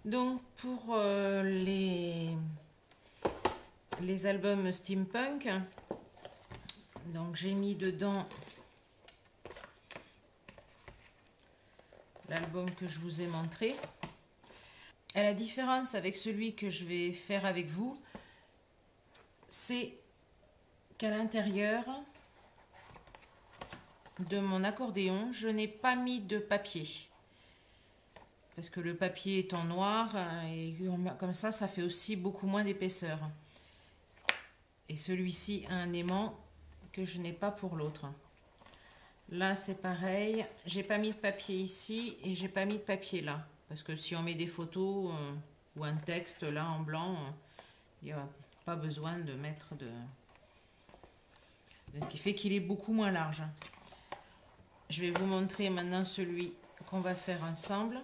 Donc pour les albums steampunk, donc j'ai mis dedans l'album que je vous ai montré. Et la différence avec celui que je vais faire avec vous, c'est qu'à l'intérieur de mon accordéon, je n'ai pas mis de papier. Parce que le papier est en noir et comme ça fait aussi beaucoup moins d'épaisseur. Et celui-ci a un aimant que je n'ai pas pour l'autre. Là, c'est pareil. J'ai pas mis de papier ici et j'ai pas mis de papier là. Parce que si on met des photos ou un texte là en blanc, il n'y a pas besoin de mettre de... Ce qui fait qu'il est beaucoup moins large. Je vais vous montrer maintenant celui qu'on va faire ensemble.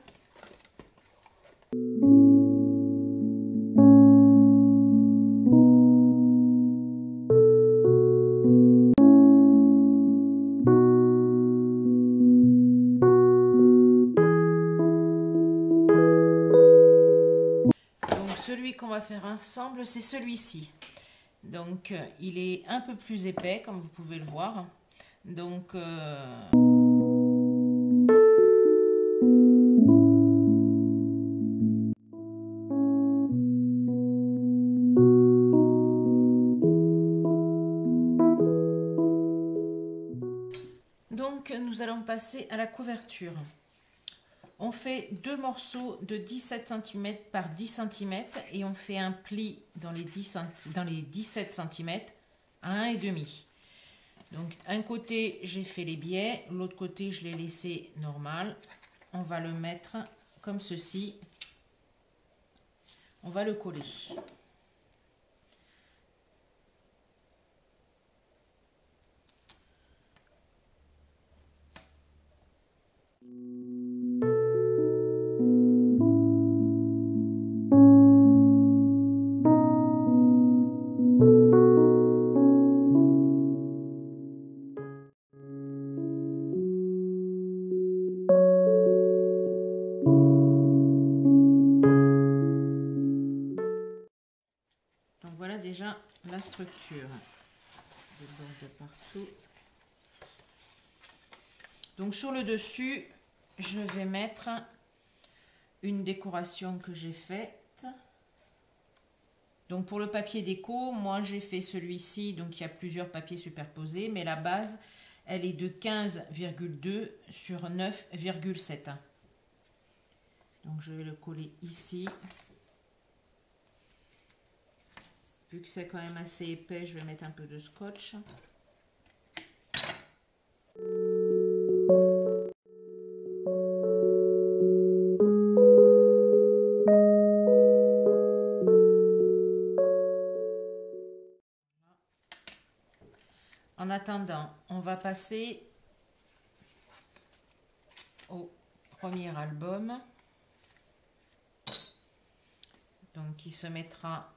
Celui qu'on va faire ensemble, c'est celui-ci. Donc, il est un peu plus épais, comme vous pouvez le voir. Donc, nous allons passer à la couverture. On fait deux morceaux de 17 cm par 10 cm et on fait un pli dans les 17 cm à 1,5. Donc un côté j'ai fait les biais, l'autre côté je l'ai laissé normal. On va le mettre comme ceci. On va le coller. Voilà déjà la structure. Des bords de partout. Donc sur le dessus, je vais mettre une décoration que j'ai faite. Donc pour le papier déco, moi j'ai fait celui-ci, donc il y a plusieurs papiers superposés, mais la base, elle est de 15,2 sur 9,7. Donc je vais le coller ici. Vu que c'est quand même assez épais, je vais mettre un peu de scotch. En attendant, on va passer au premier album. Donc, qui se mettra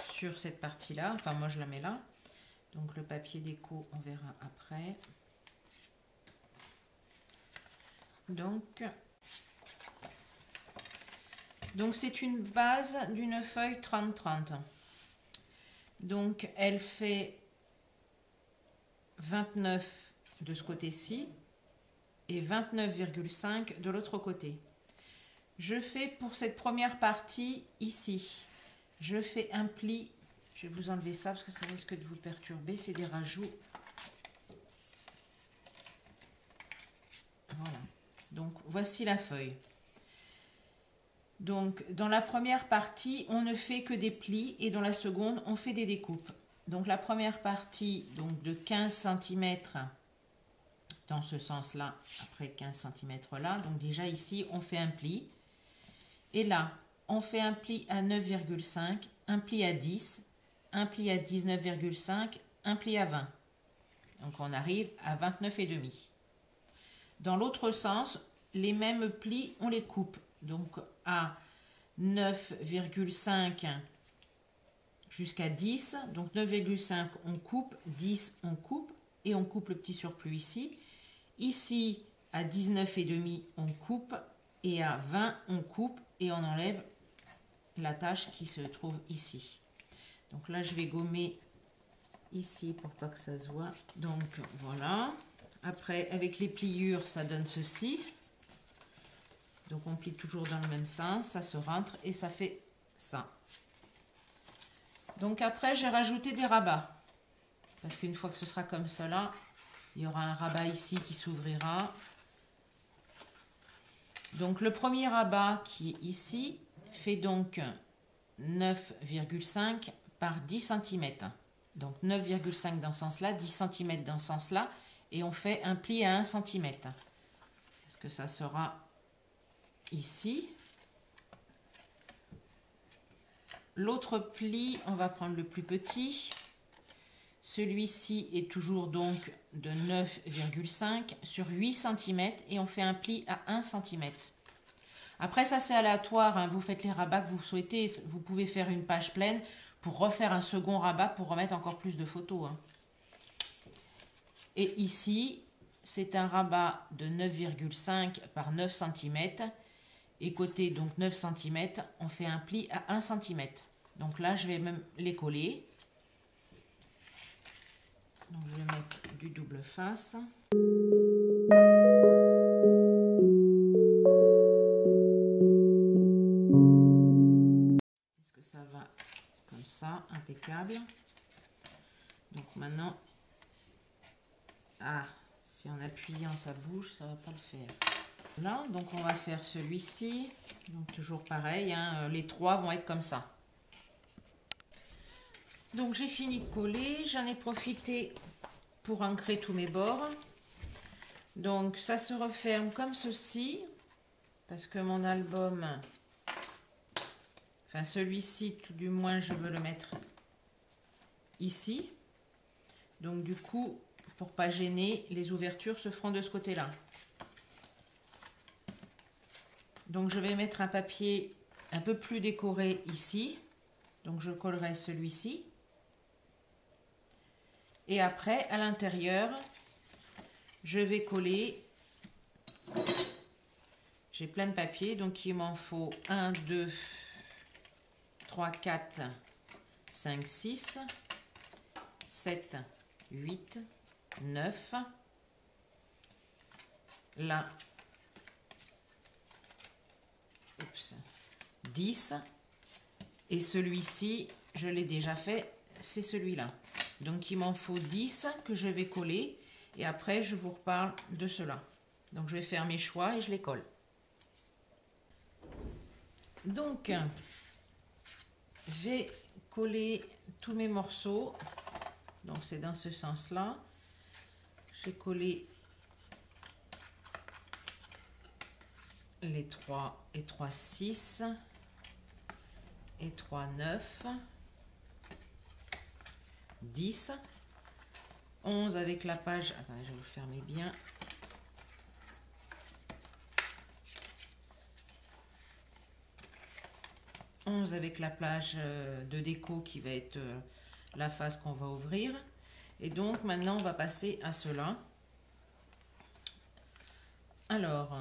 sur cette partie-là. Enfin, moi, je la mets là. Donc, le papier déco, on verra après. Donc c'est une base d'une feuille 30-30. Donc, elle fait 29 de ce côté-ci et 29,5 de l'autre côté. Je fais pour cette première partie ici, je fais un pli. Je vais vous enlever ça parce que ça risque de vous perturber, c'est des rajouts. Voilà, donc voici la feuille. Donc dans la première partie, on ne fait que des plis et dans la seconde, on fait des découpes. Donc la première partie donc de 15 cm dans ce sens-là, après 15 cm là. Donc déjà ici, on fait un pli. Et là, on fait un pli à 9,5, un pli à 10, un pli à 19,5, un pli à 20. Donc on arrive à 29,5. Dans l'autre sens, les mêmes plis, on les coupe. Donc à 9,5 jusqu'à 10. Donc 9,5 on coupe, 10 on coupe et on coupe le petit surplus ici. Ici, à 19,5, on coupe et à 20, on coupe et on enlève la tache qui se trouve ici. Donc là, je vais gommer ici pour pas que ça se voit. Donc voilà. Après, avec les pliures, ça donne ceci. Donc on plie toujours dans le même sens, ça se rentre et ça fait ça. Donc après, j'ai rajouté des rabats. Parce qu'une fois que ce sera comme cela, il y aura un rabat ici qui s'ouvrira. Donc le premier rabat qui est ici fait donc 9,5 par 10 cm. Donc 9,5 dans ce sens-là, 10 cm dans ce sens-là. Et on fait un pli à 1 cm. Parce que ça sera ici. L'autre pli, on va prendre le plus petit. Celui-ci est toujours donc de 9,5 sur 8 cm et on fait un pli à 1 cm. Après ça c'est aléatoire, hein. Vous faites les rabats que vous souhaitez. Vous pouvez faire une page pleine pour refaire un second rabat pour remettre encore plus de photos, hein. Et ici, c'est un rabat de 9,5 par 9 cm. Et côté donc 9 cm, on fait un pli à 1 cm. Donc là, je vais même les coller. Donc je vais mettre du double face. Est-ce que ça va comme ça, impeccable. Donc maintenant, si en appuyant ça bouge, ça va pas le faire. Là, donc on va faire celui-ci. Donc toujours pareil, hein, les trois vont être comme ça. Donc j'ai fini de coller, j'en ai profité pour ancrer tous mes bords. Donc ça se referme comme ceci, parce que mon album, enfin celui-ci tout du moins je veux le mettre ici. Donc du coup, pour pas gêner, les ouvertures se feront de ce côté-là. Donc je vais mettre un papier un peu plus décoré ici. Donc je collerai celui-ci. Et après, à l'intérieur, je vais coller. J'ai plein de papier, donc il m'en faut 1, 2, 3, 4, 5, 6, 7, 8, 9. Là, 10. Et celui-ci, je l'ai déjà fait, c'est celui-là. Donc il m'en faut 10 que je vais coller et après je vous reparle de cela. Donc je vais faire mes choix et je les colle. Donc j'ai collé tous mes morceaux. Donc c'est dans ce sens-là. J'ai collé les 3 et 3, 6 et 3, 9. 10, 11 avec la page, attendez, je vais vous fermer bien, avec la plage de déco qui va être la face qu'on va ouvrir. Et donc maintenant on va passer à cela. Alors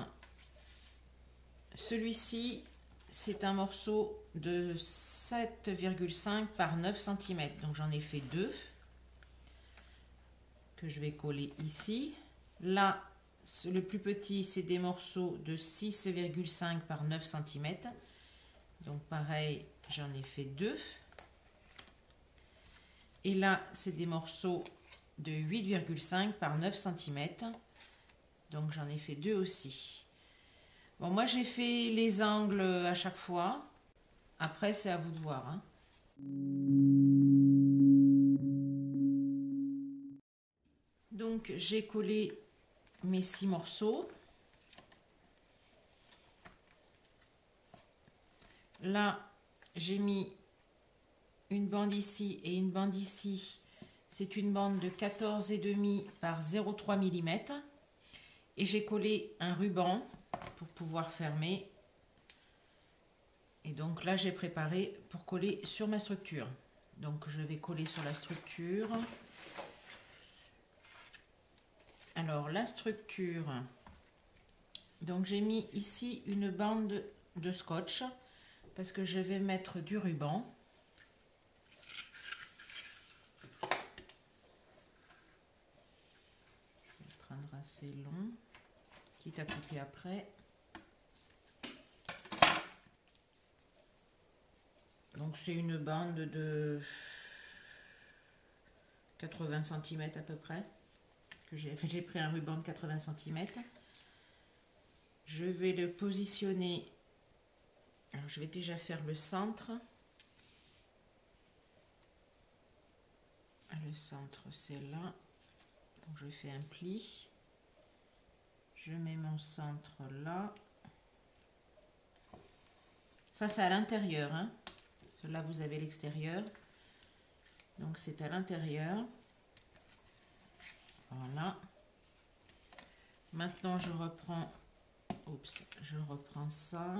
celui-ci c'est un morceau de 7,5 par 9 cm. Donc j'en ai fait 2 que je vais coller ici. Là, le plus petit, c'est des morceaux de 6,5 par 9 cm. Donc pareil, j'en ai fait 2. Et là, c'est des morceaux de 8,5 par 9 cm. Donc j'en ai fait 2 aussi. Bon, moi j'ai fait les angles à chaque fois. Après, c'est à vous de voir, hein. Donc j'ai collé mes 6 morceaux. Là, j'ai mis une bande ici et une bande ici. C'est une bande de 14,5 par 0,3 mm. Et j'ai collé un ruban pour pouvoir fermer. Et donc là, j'ai préparé pour coller sur ma structure. Donc je vais coller sur la structure. Alors la structure, donc j'ai mis ici une bande de scotch parce que je vais mettre du ruban. Je vais prendre assez long, quitte à couper après. Donc c'est une bande de 80 cm à peu près. J'ai pris un ruban de 80 cm. Je vais le positionner. Alors je vais déjà faire le centre. Le centre c'est là. Donc je fais un pli. Je mets mon centre là. Ça c'est à l'intérieur, hein. Là vous avez l'extérieur. Donc c'est à l'intérieur. Voilà. Maintenant je reprends, je reprends ça,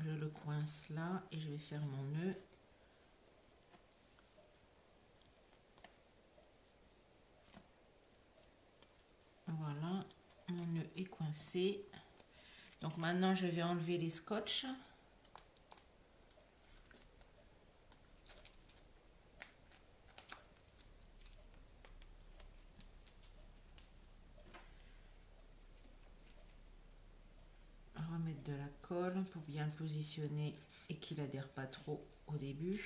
je le coince là et je vais faire mon nœud. Voilà, mon nœud est coincé. Donc maintenant je vais enlever les scotch. Remettre de la colle pour bien le positionner et qu'il adhère pas trop au début.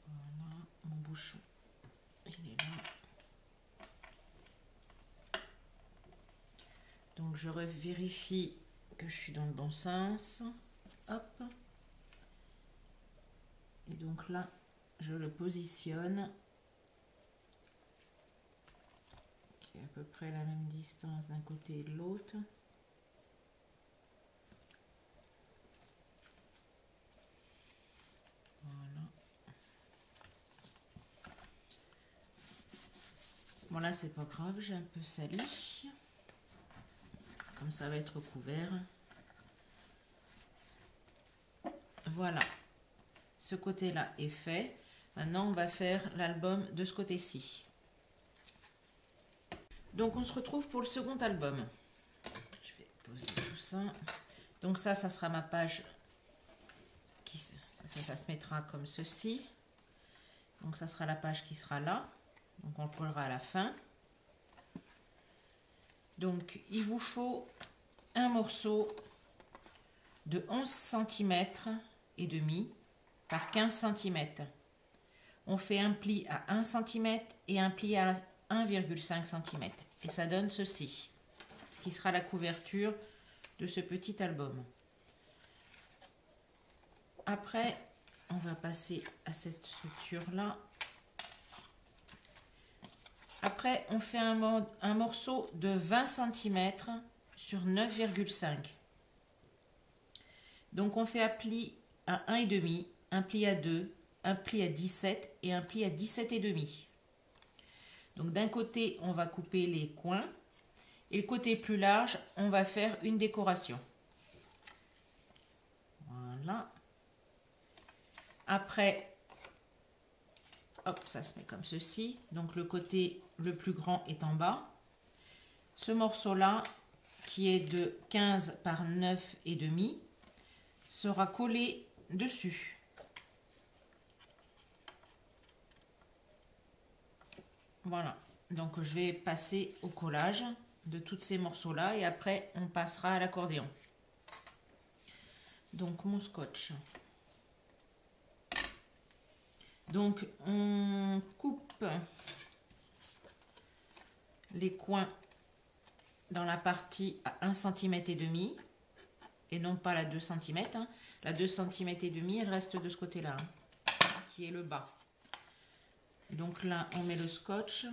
Voilà, mon bouchon, il est là. Donc je vérifie que je suis dans le bon sens. Hop. Et donc là, je le positionne. Qui est à peu près la même distance d'un côté et de l'autre. Voilà. Bon là, c'est pas grave, j'ai un peu sali. Comme ça va être couvert. Voilà. Ce côté-là est fait. Maintenant, on va faire l'album de ce côté-ci. Donc, on se retrouve pour le second album. Je vais poser tout ça. Donc ça sera ma page. Ça se mettra comme ceci. Donc, ça sera la page qui sera là. Donc, on le collera à la fin. Donc, il vous faut un morceau de 11 cm et demi par 15 cm. On fait un pli à 1 cm et un pli à 1,5 cm. Et ça donne ceci, ce qui sera la couverture de ce petit album. Après, on va passer à cette structure-là. Après, on fait un morceau de 20 cm sur 9,5. Donc, on fait un pli à 1,5, un pli à 2, un pli à 17 et un pli à 17,5. Donc, d'un côté, on va couper les coins. Et le côté plus large, on va faire une décoration. Voilà. Après, hop, ça se met comme ceci. Donc, le côté le plus grand est en bas. Ce morceau-là, qui est de 15 par 9,5, sera collé dessus. Voilà. Donc, je vais passer au collage de tous ces morceaux-là et après, on passera à l'accordéon. Donc, mon scotch. Donc, on coupe les coins dans la partie à 1 cm et demi et non pas la 2 cm. Hein. La 2 cm et demi, elle reste de ce côté-là, hein, qui est le bas. Donc là, on met le scotch.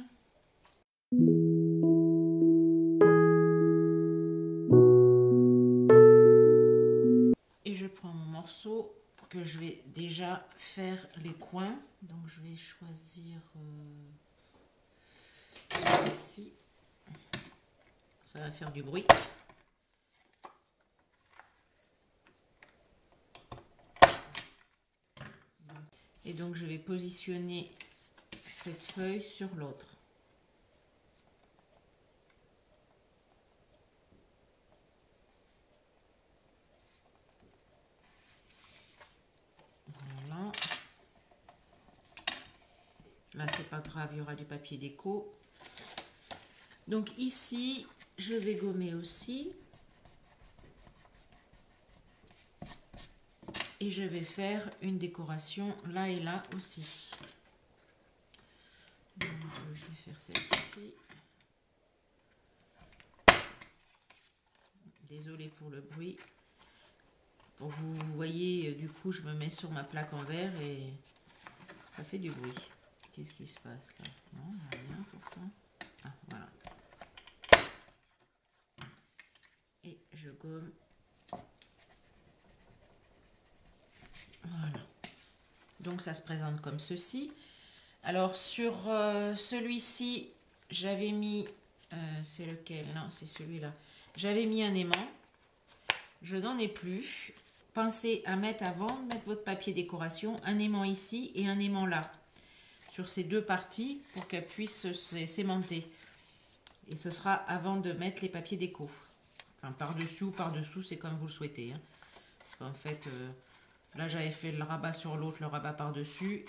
Et je prends mon morceau que je vais déjà faire les coins. Donc je vais choisir ici. Ça va faire du bruit. Et donc je vais positionner cette feuille sur l'autre. Voilà. Là, c'est pas grave, il y aura du papier déco. Donc ici, je vais gommer aussi. Et je vais faire une décoration là et là aussi. Donc, je vais faire celle-ci. Désolée pour le bruit. Pour que vous voyez, du coup, je me mets sur ma plaque en verre et ça fait du bruit. Qu'est-ce qui se passe là? Non, il n'y a rien pourtant. Ah, voilà. Et je gomme. Voilà. Donc ça se présente comme ceci. Alors sur celui-ci, j'avais mis, c'est lequel? Non, c'est celui-là. J'avais mis un aimant. Je n'en ai plus. Pensez à mettre, avant de mettre votre papier décoration, un aimant ici et un aimant là. Sur ces deux parties pour qu'elles puissent s'aimanter. Et ce sera avant de mettre les papiers déco. Enfin, par-dessus ou par-dessous, c'est comme vous le souhaitez. Hein. Parce qu'en fait, là j'avais fait le rabat sur l'autre, le rabat par-dessus.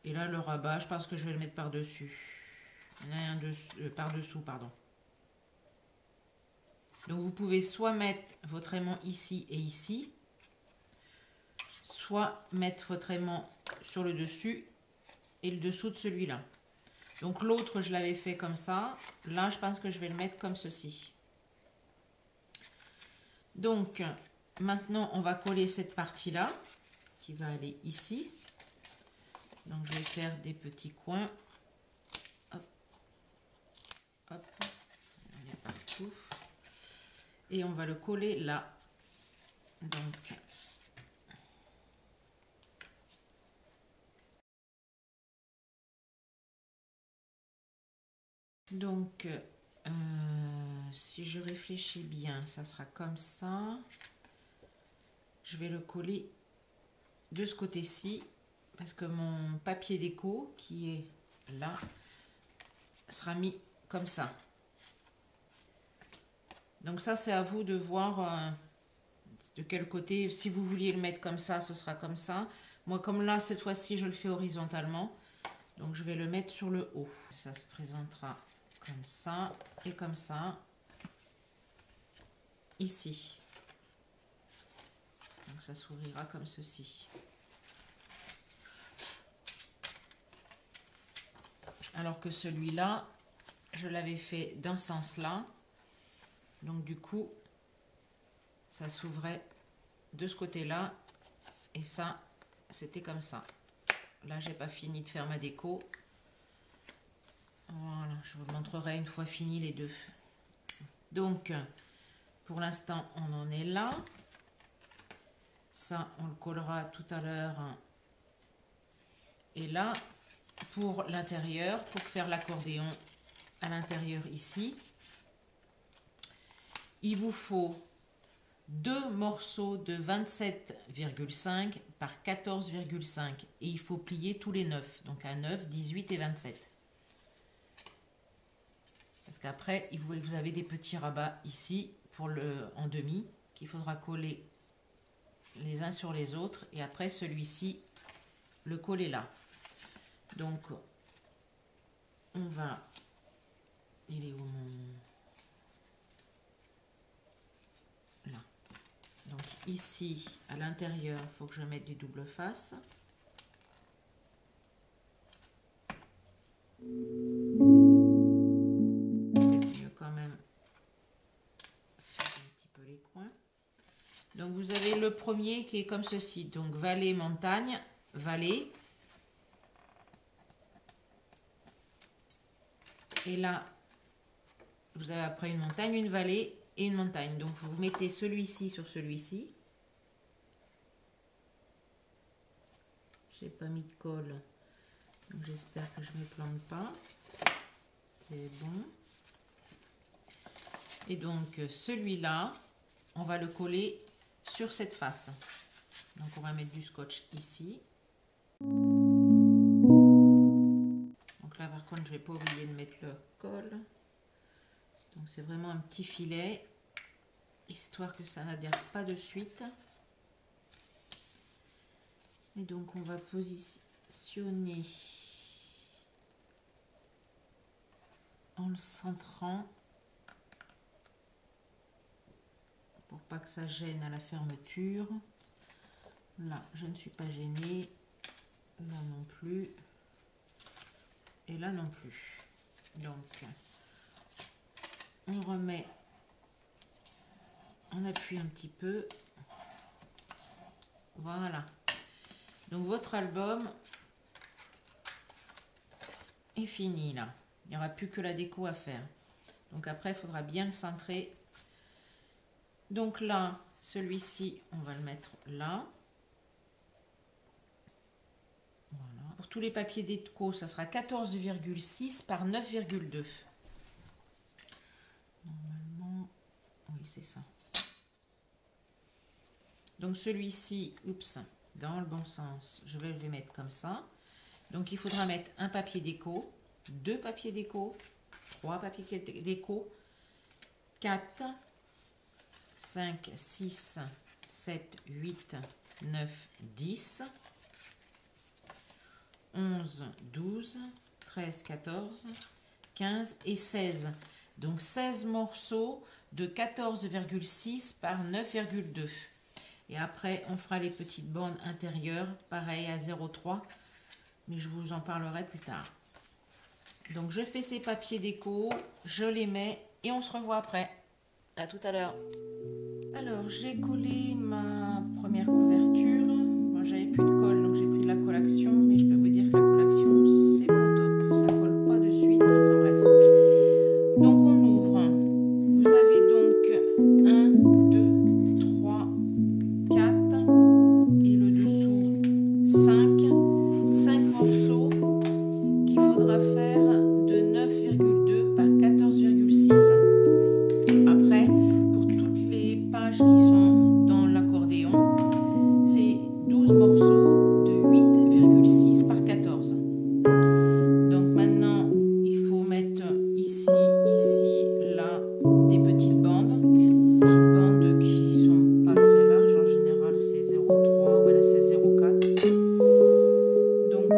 Et là, le rabat, je pense que je vais le mettre par-dessus. Il y en a un par-dessous, pardon. Donc vous pouvez soit mettre votre aimant ici et ici, soit mettre votre aimant sur le dessus et le dessous de celui-là. Donc l'autre, je l'avais fait comme ça. Là, je pense que je vais le mettre comme ceci. Donc, maintenant, on va coller cette partie-là qui va aller ici. Donc, je vais faire des petits coins. Hop, hop, il y a partout. Et on va le coller là. Donc, si je réfléchis bien, ça sera comme ça. Je vais le coller de ce côté-ci parce que mon papier déco qui est là sera mis comme ça. Donc ça, c'est à vous de voir de quel côté. Si vous vouliez le mettre comme ça, ce sera comme ça. Moi, comme là, cette fois-ci, je le fais horizontalement. Donc, je vais le mettre sur le haut. Ça se présentera comme ça et comme ça. Ici. Donc, ça s'ouvrira comme ceci. Alors que celui-là, je l'avais fait dans ce sens-là. Donc, du coup, ça s'ouvrait de ce côté-là. Et ça, c'était comme ça. Là, j'ai pas fini de faire ma déco. Voilà, je vous montrerai une fois fini les deux. Donc, pour l'instant, on en est là. Ça, on le collera tout à l'heure. Et là, pour l'intérieur, pour faire l'accordéon à l'intérieur ici, il vous faut 2 morceaux de 27,5 par 14,5 et il faut plier tous les 9, donc à 9, 18 et 27. Parce qu'après, vous avez des petits rabats ici pour en demi qu'il faudra coller les uns sur les autres et après celui-ci, le coller là. Donc, on va... Il est où mon... Là. Donc ici, à l'intérieur, il faut que je mette du double face. Peut-être mieux quand même faire un petit peu les coins. Donc vous avez le premier qui est comme ceci. Donc vallée, montagne, vallée. Et là, vous avez après une montagne, une vallée et une montagne. Donc vous mettez celui-ci sur celui-ci. J'ai pas mis de colle. Donc j'espère que je ne me plante pas. C'est bon. Et donc celui-là, on va le coller sur cette face. Donc on va mettre du scotch ici. Donc là par contre je vais pas oublier de mettre le col. Donc c'est vraiment un petit filet, histoire que ça n'adhère pas de suite. Et donc on va positionner en le centrant pour pas que ça gêne à la fermeture. Là je ne suis pas gênée, là non plus, et là non plus. Donc on remet, on appuie un petit peu, voilà. Donc votre album est fini là, il n'y aura plus que la déco à faire. Donc après il faudra bien le centrer. Donc là, celui-ci, on va le mettre là. Voilà. Pour tous les papiers déco, ça sera 14,6 par 9,2. Normalement, oui, c'est ça. Donc celui-ci, oups, dans le bon sens, je vais le mettre comme ça. Donc il faudra mettre un papier déco, 2 papiers déco, 3 papiers déco, 4, 5, 6, 7, 8, 9, 10, 11, 12, 13, 14, 15 et 16. Donc 16 morceaux de 14,6 par 9,2. Et après, on fera les petites bandes intérieures, pareil à 0,3. Mais je vous en parlerai plus tard. Donc je fais ces papiers déco, je les mets et on se revoit après. À tout à l'heure. Alors j'ai collé ma première couverture. Moi j'avais plus de colle donc j'ai pris de la colle action, mais je peux vous dire que la colle action c'est pas top, ça colle pas de suite, enfin bref. Donc on ouvre, vous avez donc 1, 2, 3, 4 et le dessous 5 morceaux qu'il faudra faire de 9,2 par 14,6. Après, pour toutes les pages qui sont dans l'accordéon, c'est 12 morceaux de 8,6 par 14. Donc maintenant, il faut mettre ici, là, des petites bandes. Petites bandes qui sont pas très larges. En général, c'est 0,3. Voilà, c'est 0,4. Donc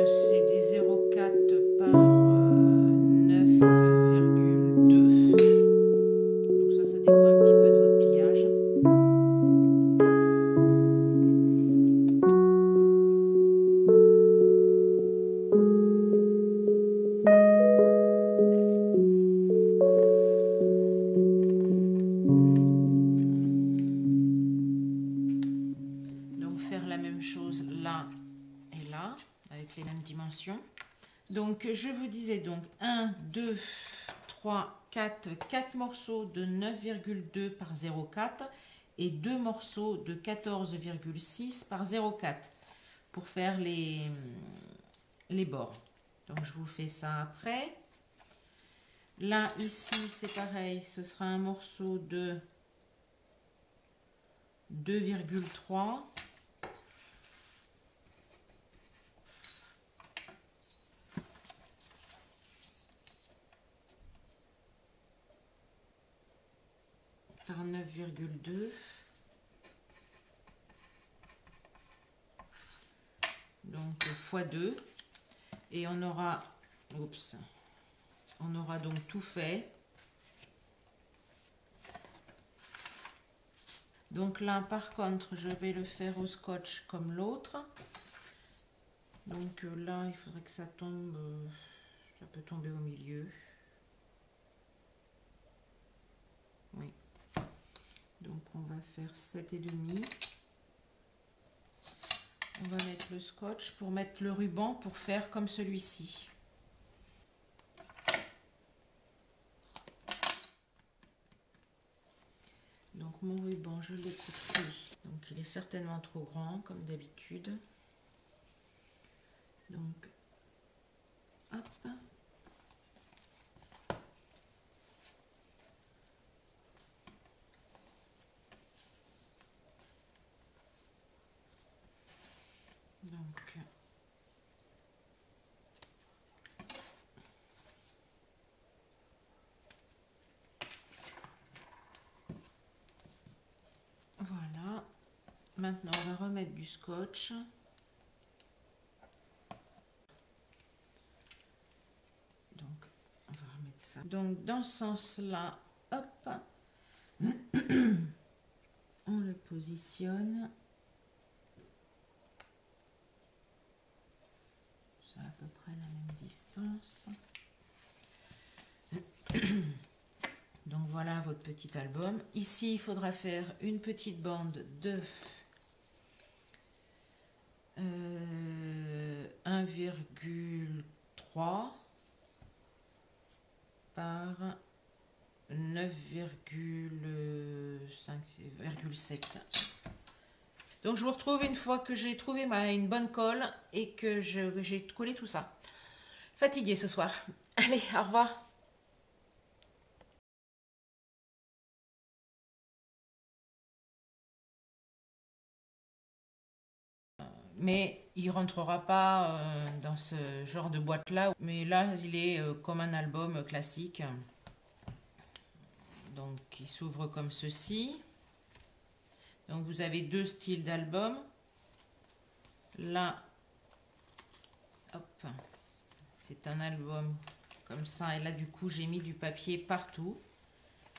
c'est des 0,4 par 9,2. Donc ça dépend un petit peu de votre pliage. Donc faire la même chose là et là, avec les mêmes dimensions. Donc je vous disais donc 1, 2, 3, 4 morceaux de 9,2 par 0,4 et 2 morceaux de 14,6 par 0,4 pour faire les bords. Donc je vous fais ça après. Là ici c'est pareil, ce sera un morceau de 2,3 par 9,2. Donc x2 et on aura donc tout fait. Donc là par contre je vais le faire au scotch comme l'autre. Donc là il faudrait que ça tombe, ça peut tomber au milieu. Oui. Donc on va faire 7,5. On va mettre le scotch pour mettre le ruban pour faire comme celui-ci. Donc mon ruban, je l'ai coupé. Donc il est certainement trop grand comme d'habitude. Donc hop. Donc, voilà. Maintenant, on va remettre du scotch. Donc, on va remettre ça. Donc, dans ce sens-là, hop, on le positionne. C'est à peu près la même distance. Donc voilà votre petit album. Ici, il faudra faire une petite bande de 1,3 par 9,7. Donc je vous retrouve une fois que j'ai trouvé une bonne colle et que j'ai collé tout ça. Fatiguée ce soir. Allez, au revoir. Mais il rentrera pas dans ce genre de boîte là. Mais là, il est comme un album classique. Donc, il s'ouvre comme ceci. Donc, vous avez deux styles d'album. Là, hop, c'est un album comme ça. Et là, du coup, j'ai mis du papier partout,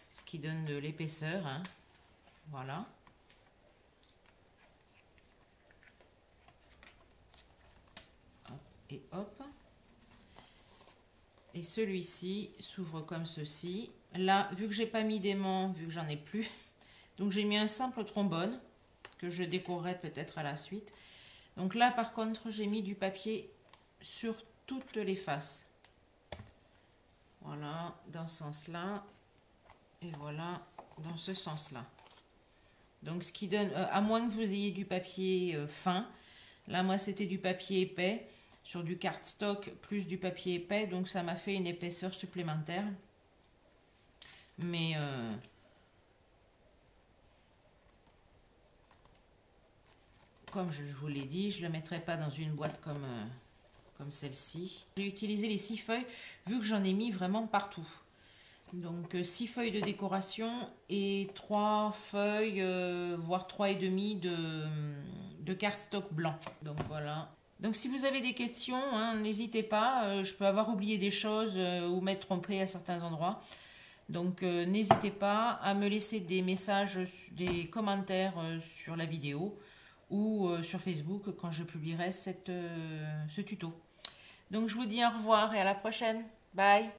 ce qui donne de l'épaisseur. Hein. Voilà. Hop, et hop. Et celui-ci s'ouvre comme ceci. Là, vu que j'ai pas mis d'aimant, vu que j'en ai plus, donc j'ai mis un simple trombone que je décorerai peut-être à la suite. Donc là, par contre, j'ai mis du papier sur toutes les faces. Voilà, dans ce sens-là. Et voilà, dans ce sens-là. Donc, ce qui donne, à moins que vous ayez du papier fin, là, moi, c'était du papier épais, sur du cardstock plus du papier épais, donc ça m'a fait une épaisseur supplémentaire. Mais comme je vous l'ai dit, je ne le mettrai pas dans une boîte comme celle-ci. J'ai utilisé les 6 feuilles, vu que j'en ai mis vraiment partout. Donc 6 feuilles de décoration et 3 feuilles, voire 3,5 de cardstock blanc. Donc voilà. Donc si vous avez des questions, hein, n'hésitez pas. Je peux avoir oublié des choses ou m'être trompée à certains endroits. Donc n'hésitez pas à me laisser des messages, des commentaires sur la vidéo ou sur Facebook quand je publierai ce tuto. Donc je vous dis au revoir et à la prochaine. Bye!